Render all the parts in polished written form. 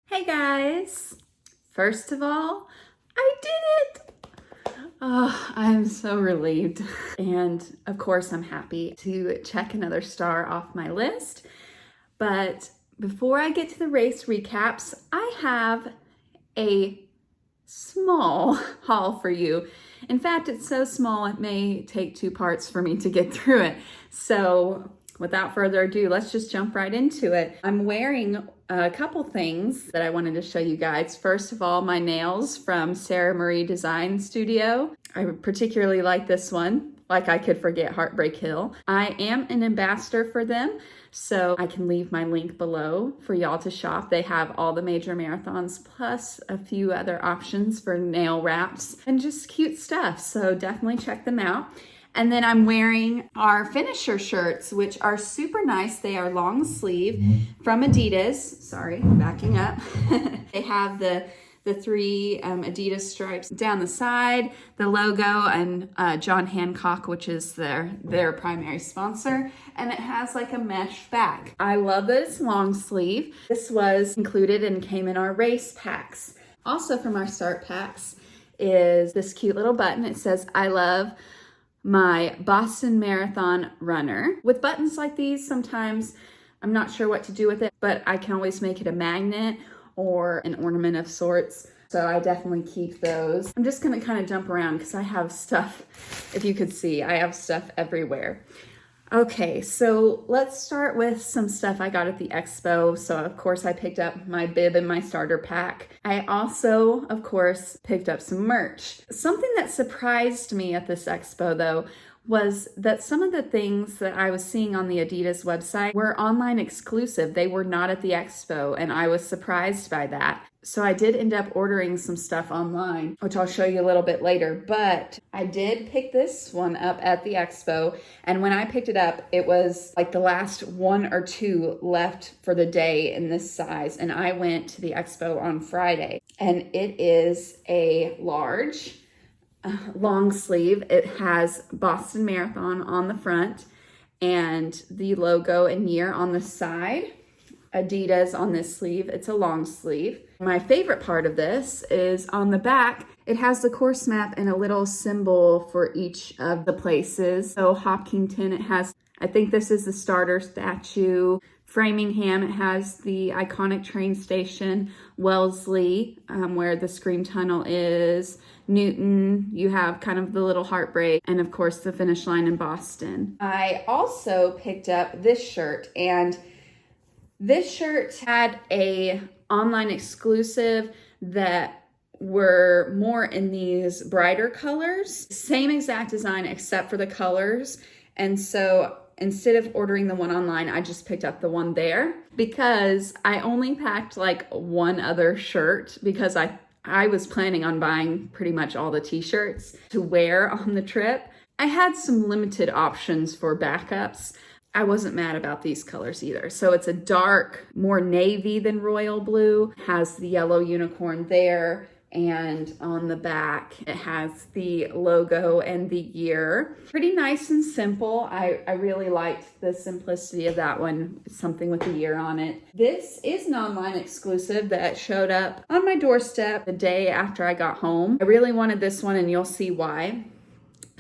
Hey guys! First of all, I did it! Oh, I'm so relieved. And of course, I'm happy to check another star off my list. But before I get to the race recaps, I have a small haul for you. In fact, it's so small it may take 2 parts for me to get through it. So without further ado, let's just jump right into it. I'm wearing a couple things that I wanted to show you guys. First of all, my nails from Sarah Marie Design Studio. I particularly like this one. Like I could forget Heartbreak Hill. I am an ambassador for them, so I can leave my link below for y'all to shop. They have all the major marathons plus a few other options for nail wraps and just cute stuff. So definitely check them out. And then I'm wearing our finisher shirts, which are super nice. They are long sleeve from Adidas. Sorry, backing up. They have the 3 Adidas stripes down the side, the logo, and John Hancock, which is their primary sponsor. And it has like a mesh back. I love that it's long sleeve. This was included and came in our race packs. Also from our start packs is this cute little button. It says, "I love my Boston Marathon runner." With buttons like these, sometimes I'm not sure what to do with it, but I can always make it a magnet or an ornament of sorts. So I definitely keep those. I'm just gonna kind of jump around because I have stuff, if you could see, I have stuff everywhere. Okay, so let's start with some stuff I got at the expo. So of course I picked up my bib and my starter pack. I also, of course, picked up some merch. Something that surprised me at this expo though was that some of the things that I was seeing on the Adidas website were online exclusive. They were not at the expo, and I was surprised by that. So I did end up ordering some stuff online, which I'll show you a little bit later, but I did pick this one up at the expo, and when I picked it up, it was like the last 1 or 2 left for the day in this size, and I went to the expo on Friday, and it is a large, long sleeve. It has Boston Marathon on the front and the logo and year on the side. Adidas on this sleeve. It's a long sleeve. My favorite part of this is on the back, it has the course map and a little symbol for each of the places. So Hopkinton, it has, I think this is the starter statue. Framingham, it has the iconic train station. Wellesley, where the Scream Tunnel is. Newton, you have kind of the little heartbreak, and of course the finish line in Boston. I also picked up this shirt, and this shirt had a online exclusive that were more in these brighter colors. Same exact design except for the colors. And so instead of ordering the one online, I just picked up the one there because I only packed like one other shirt because I was planning on buying pretty much all the t-shirts to wear on the trip. I had some limited options for backups. I wasn't mad about these colors either. So it's a dark, more navy than royal blue, has the yellow unicorn there, and on the back it has the logo and the year. Pretty nice and simple. I really liked the simplicity of that one, something with the year on it. This is an online exclusive that showed up on my doorstep the day after I got home. I really wanted this one, and you'll see why.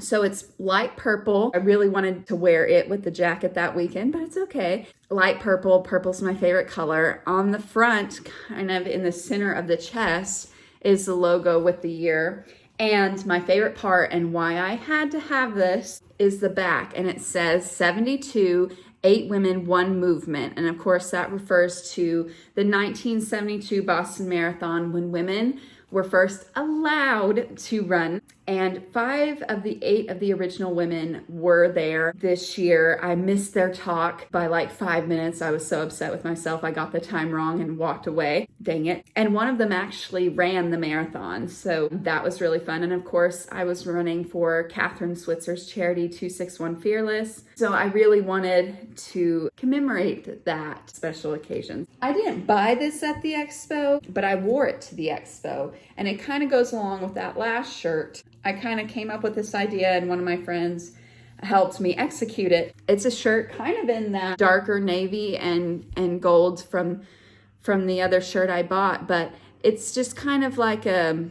So it's light purple. I really wanted to wear it with the jacket that weekend, but it's okay. Light purple. Purple's my favorite color. On the front, kind of in the center of the chest, is the logo with the year. And my favorite part, and why I had to have this, is the back. And it says 72, 8 women, 1 movement. And of course that refers to the 1972 Boston Marathon, when women were first allowed to run, and 5 of the 8 of the original women were there this year. I missed their talk by like 5 minutes. I was so upset with myself. I got the time wrong and walked away. Dang it. And one of them actually ran the marathon, so that was really fun. And of course, I was running for Catherine Switzer's charity 261 Fearless, so I really wanted to commemorate that special occasion. I didn't buy this at the expo, but I wore it to the expo. And it kind of goes along with that last shirt. I kind of came up with this idea, and one of my friends helped me execute it. It's a shirt kind of in that darker navy and gold from from the other shirt I bought, but it's just kind of like a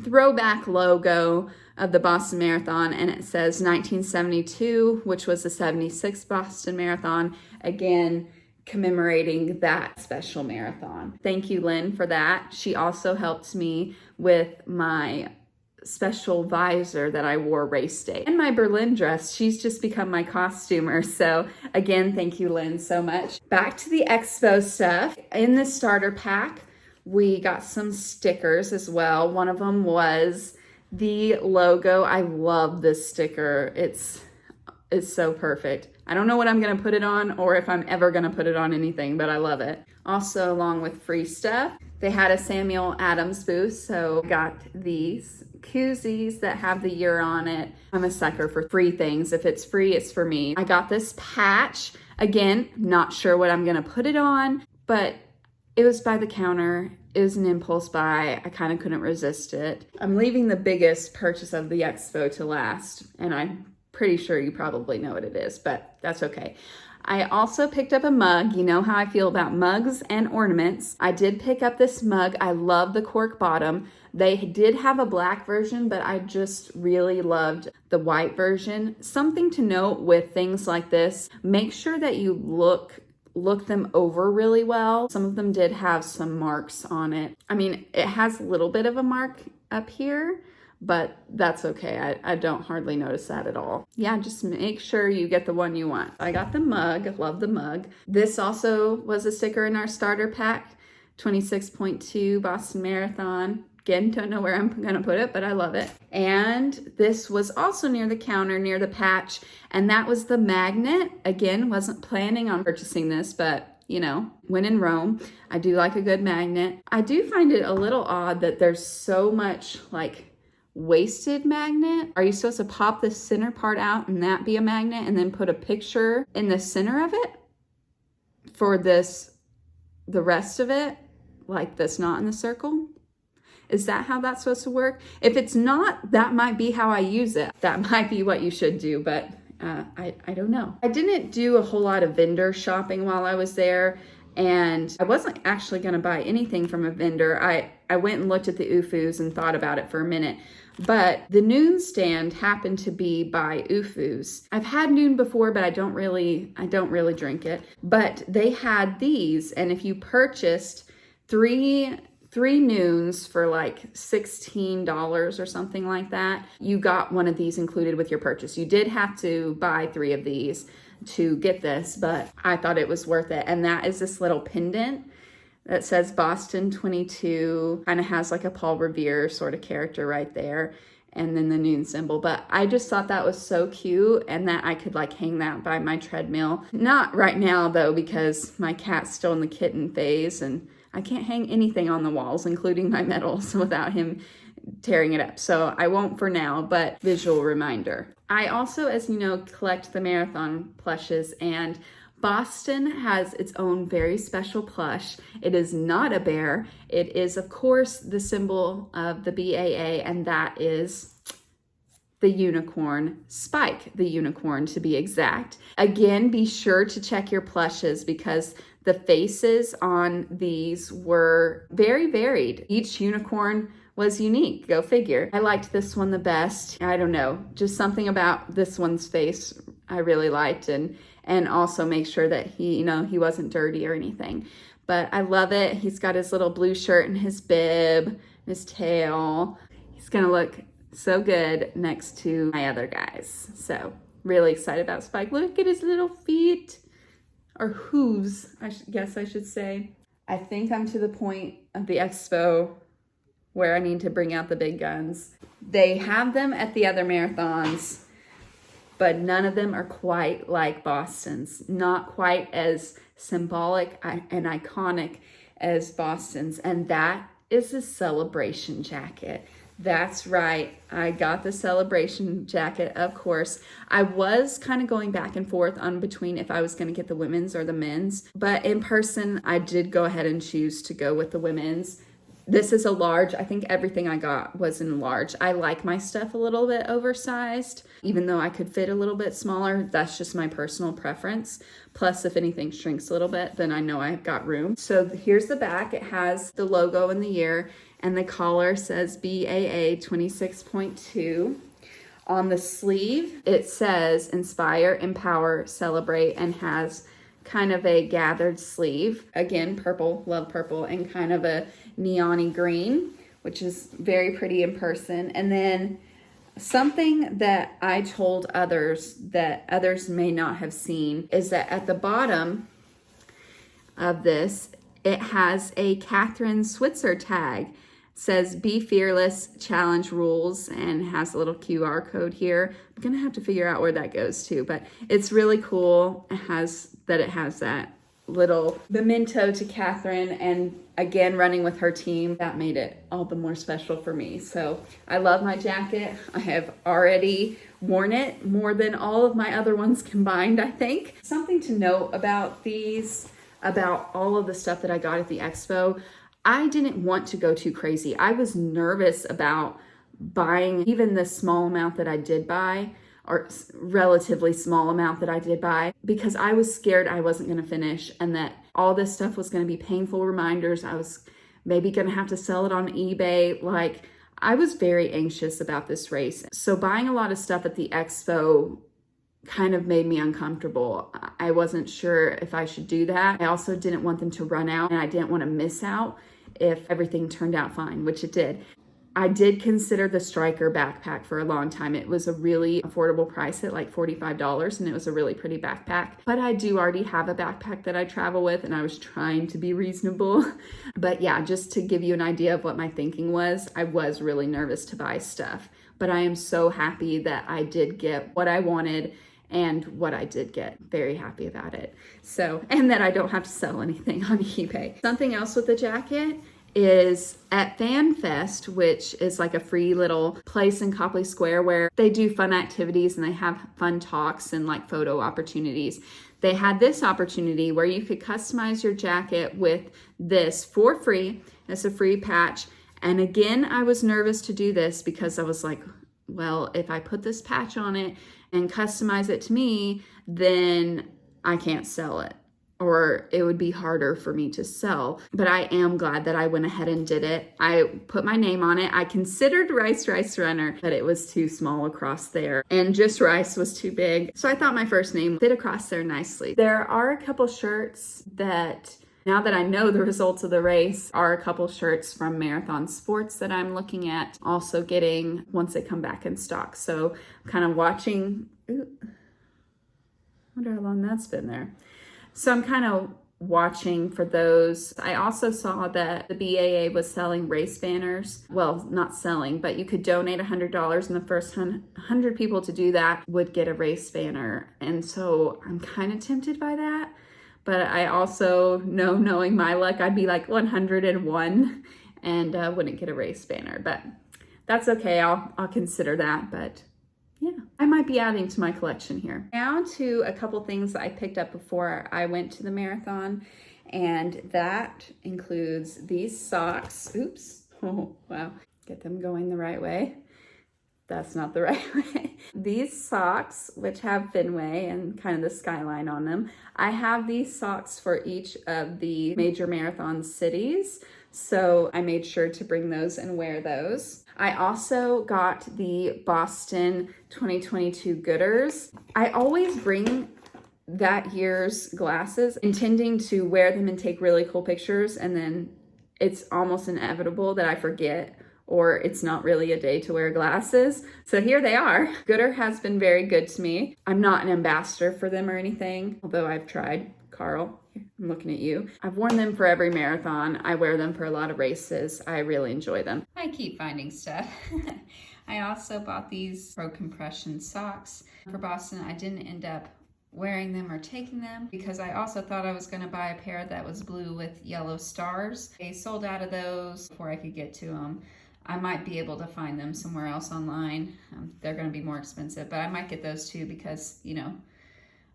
throwback logo of the Boston Marathon, and it says 1972, which was the 76th Boston Marathon, again commemorating that special marathon. Thank you, Lynn, for that. She also helped me with my special visor that I wore race day and my Berlin dress. She's just become my costumer. So again, thank you, Lynn, so much. Back to the expo stuff. In the starter pack, we got some stickers as well. One of them was the logo. I love this sticker. It's so perfect. I don't know what I'm gonna put it on or if I'm ever gonna put it on anything, but I love it. Also, along with free stuff, they had a Samuel Adams booth, so got these koozies that have the year on it. I'm a sucker for free things. If it's free, it's for me. I got this patch. Again, not sure what I'm gonna put it on, but it was by the counter. It was an impulse buy. I kind of couldn't resist it. I'm leaving the biggest purchase of the expo to last, and I'm pretty sure you probably know what it is, but that's okay. I also picked up a mug. You know how I feel about mugs and ornaments. I did pick up this mug. I love the cork bottom. They did have a black version, but I just really loved the white version. Something to note with things like this, make sure that you look them over really well. Some of them did have some marks on it. I mean, it has a little bit of a mark up here, but that's okay. I don't hardly notice that at all. Yeah, just make sure you get the one you want. I got the mug, love the mug. This also was a sticker in our starter pack, 26.2 Boston Marathon. Again, don't know where I'm gonna put it, but I love it. And this was also near the counter, near the patch, and that was the magnet. Again, wasn't planning on purchasing this, but you know, when in Rome, I do like a good magnet. I do find it a little odd that there's so much like wasted magnet. Are you supposed to pop the center part out and that be a magnet and then put a picture in the center of it for this, the rest of it, like that's not in the circle? Is that how that's supposed to work? If it's not, that might be how I use it. That might be what you should do, but I don't know. I didn't do a whole lot of vendor shopping while I was there, and I wasn't actually gonna buy anything from a vendor. I went and looked at the UFUs and thought about it for a minute, but the Nuun stand happened to be by UFUs. I've had Nuun before, but I don't really drink it. But they had these, and if you purchased three Nuuns for like $16 or something like that, you got one of these included with your purchase. You did have to buy 3 of these to get this, but I thought it was worth it. And that is this little pendant that says Boston 22, kind of has like a Paul Revere sort of character right there, and then the Nuun symbol. But I just thought that was so cute, and that I could like hang that by my treadmill. Not right now though, because my cat's still in the kitten phase, and I can't hang anything on the walls, including my medals, without him tearing it up. So I won't for now, but visual reminder. I also, as you know, collect the marathon plushes, and Boston has its own very special plush. It is not a bear. It is, of course, the symbol of the BAA, and that is the unicorn, Spike the unicorn to be exact. Again, be sure to check your plushes because the faces on these were very varied. Each unicorn was unique, go figure. I liked this one the best. I don't know, just something about this one's face I really liked, and also make sure that he wasn't dirty or anything. But I love it. He's got his little blue shirt and his bib, his tail. He's gonna look so good next to my other guys. So really excited about Spike. Look at his little feet, or hooves, I guess I should say. I think I'm to the point of the expo where I need to bring out the big guns. They have them at the other marathons, but none of them are quite like Boston's. Not quite as symbolic and iconic as Boston's. And that is the celebration jacket. That's right, I got the celebration jacket, of course. I was kind of going back and forth on between if I was gonna get the women's or the men's, but in person, I did go ahead and choose to go with the women's. This is a large. I think everything I got was in large. I like my stuff a little bit oversized, even though I could fit a little bit smaller. That's just my personal preference. Plus, if anything shrinks a little bit, then I know I've got room. So here's the back. It has the logo and the year, and the collar says BAA 26.2. On the sleeve, it says inspire, empower, celebrate, and has kind of a gathered sleeve. Again, purple, love purple, and kind of a neon-y green, which is very pretty in person. And then something that I told others that others may not have seen is that at the bottom of this, it has a Catherine Switzer tag. Says be fearless, challenge rules, and has a little QR code here. I'm gonna have to figure out where that goes to, but it's really cool. It has that little memento to Catherine, and again, running with her team, that made it all the more special for me. So I love my jacket. I have already worn it more than all of my other ones combined, I think. Something to note about these, about all of the stuff that I got at the expo, I didn't want to go too crazy. I was nervous about buying even the small amount that I did buy, or relatively small amount that I did buy, because I was scared I wasn't going to finish and that all this stuff was going to be painful reminders. I was maybe going to have to sell it on eBay. Like, I was very anxious about this race. So buying a lot of stuff at the expo kind of made me uncomfortable. I wasn't sure if I should do that. I also didn't want them to run out, and I didn't want to miss out if everything turned out fine, which it did. I did consider the Striker backpack for a long time. It was a really affordable price at like $45, and it was a really pretty backpack. But I do already have a backpack that I travel with, and I was trying to be reasonable. But yeah, just to give you an idea of what my thinking was, I was really nervous to buy stuff. But I am so happy that I did get what I wanted and what I did get. Very happy about it. So, and that I don't have to sell anything on eBay. Something else with the jacket is at Fan Fest, which is like a free little place in Copley Square where they do fun activities and they have fun talks and like photo opportunities. They had this opportunity where you could customize your jacket with this for free. It's a free patch. And again, I was nervous to do this because I was like, well, if I put this patch on it and customize it to me, then I can't sell it, or it would be harder for me to sell. But I am glad that I went ahead and did it. I put my name on it. I considered RICERICERUNNER, but it was too small across there, and just Rice was too big. So I thought my first name fit across there nicely. There are a couple shirts that, now that I know the results of the race, are a couple shirts from Marathon Sports that I'm looking at also getting once they come back in stock. So I'm kind of watching. Ooh, wonder how long that's been there. So I'm kind of watching for those. I also saw that the BAA was selling race banners. Well, not selling, but you could donate $100, and the first 100 people to do that would get a race banner. And so I'm kind of tempted by that. But I also know, knowing my luck, I'd be like 101 and wouldn't get a race banner. But that's okay. I'll consider that. But yeah, I might be adding to my collection here. Now to a couple things that I picked up before I went to the marathon. And that includes these socks. Oops. Oh, wow. Get them going the right way. That's not the right way. These socks, which have Fenway and kind of the skyline on them, I have these socks for each of the major marathon cities. So I made sure to bring those and wear those. I also got the Boston 2022 Goodrs. I always bring that year's glasses, intending to wear them and take really cool pictures, and then it's almost inevitable that I forget, or it's not really a day to wear glasses. So here they are. Goodr has been very good to me. I'm not an ambassador for them or anything, although I've tried. Carl, I'm looking at you. I've worn them for every marathon. I wear them for a lot of races. I really enjoy them. I keep finding stuff. I also bought these Pro Compression socks for Boston. I didn't end up wearing them or taking them because I also thought I was going to buy a pair that was blue with yellow stars. They sold out of those before I could get to them. I might be able to find them somewhere else online. They're going to be more expensive, but I might get those too because, you know,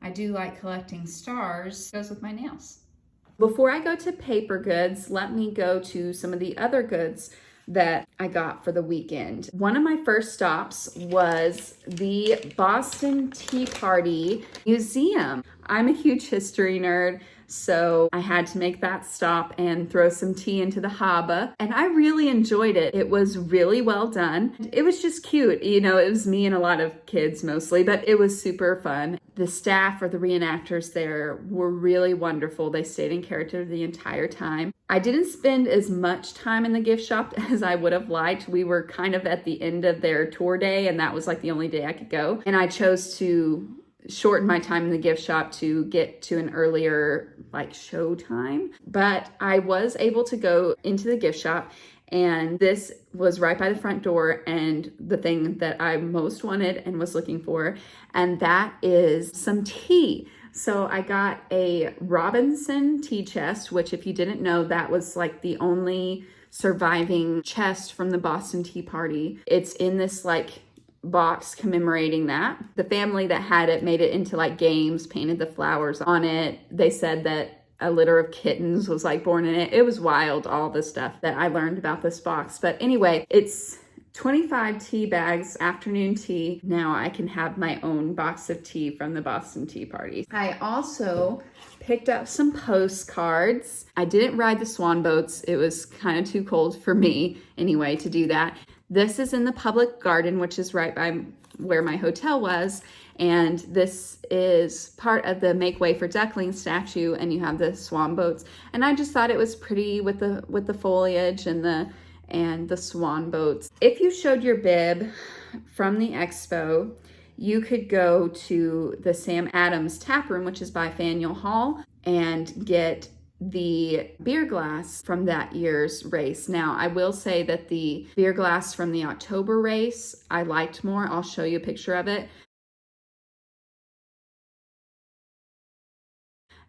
I do like collecting stars. It goes with my nails. Before I go to paper goods, let me go to some of the other goods that I got for the weekend. One of my first stops was the Boston Tea Party Museum. I'm a huge history nerd, so I had to make that stop and throw some tea into the haba, and I really enjoyed it. It was really well done. It was just cute. You know, it was me and a lot of kids mostly, but it was super fun. The staff or the reenactors there were really wonderful. They stayed in character the entire time. I didn't spend as much time in the gift shop as I would have liked. We were kind of at the end of their tour day, and that was like the only day I could go. And I chose to shorten my time in the gift shop to get to an earlier like show time. But I was able to go into the gift shop, and this was right by the front door and the thing that I most wanted and was looking for, and that is some tea. So I got a Robinson tea chest, which if you didn't know, that was like the only surviving chest from the Boston Tea Party. It's in this like box commemorating that. The family that had it made it into like games, painted the flowers on it. They said that a litter of kittens was like born in it. It was wild, all the stuff that I learned about this box. But anyway, it's 25 tea bags, afternoon tea. Now I can have my own box of tea from the Boston Tea Party. I also picked up some postcards. I didn't ride the swan boats. It was kind of too cold for me anyway to do that. This is in the public garden, which is right by where my hotel was. And this is part of the Make Way for Duckling statue, and you have the swan boats. And I just thought it was pretty with the foliage and the swan boats. If you showed your bib from the expo, you could go to the Sam Adams tap room, which is by Faneuil Hall, and get the beer glass from that year's race. Now, I will say that the beer glass from the October race, I liked more. I'll show you a picture of it.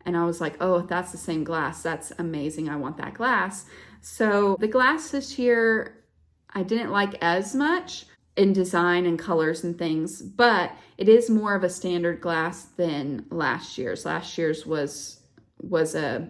And I was like, oh, if that's the same glass, that's amazing. I want that glass. So the glass this year, I didn't like as much in design and colors and things, but it is more of a standard glass than last year's. Last year's was a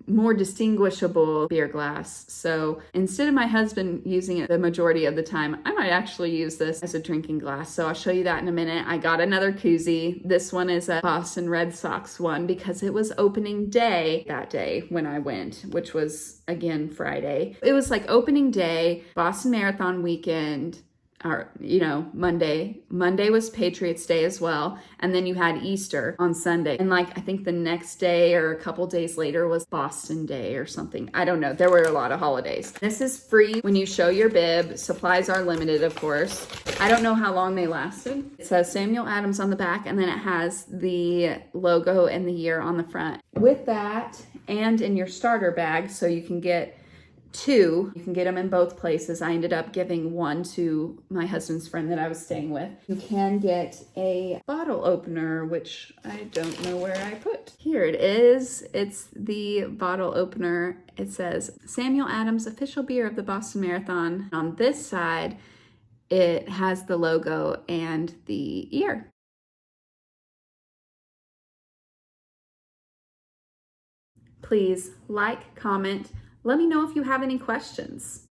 more distinguishable beer glass. So instead of my husband using it the majority of the time, I might actually use this as a drinking glass. So I'll show you that in a minute. I got another koozie. This one is a Boston Red Sox one because it was opening day that day when I went, which was again Friday. It was like opening day, Boston Marathon weekend, or, you know, Monday. Monday was Patriots Day as well. And then you had Easter on Sunday. And like, I think the next day or a couple days later was Boston Day or something. I don't know. There were a lot of holidays. This is free when you show your bib. Supplies are limited, of course. I don't know how long they lasted. It says Samuel Adams on the back, and then it has the logo and the year on the front. With that, and in your starter bag, so you can get two. You can get them in both places. I ended up giving one to my husband's friend that I was staying with. You can get a bottle opener, which I don't know where I put. Here it is. It's the bottle opener. It says Samuel Adams official beer of the Boston Marathon. On this side, it has the logo and the year. Please like, comment. Let me know if you have any questions.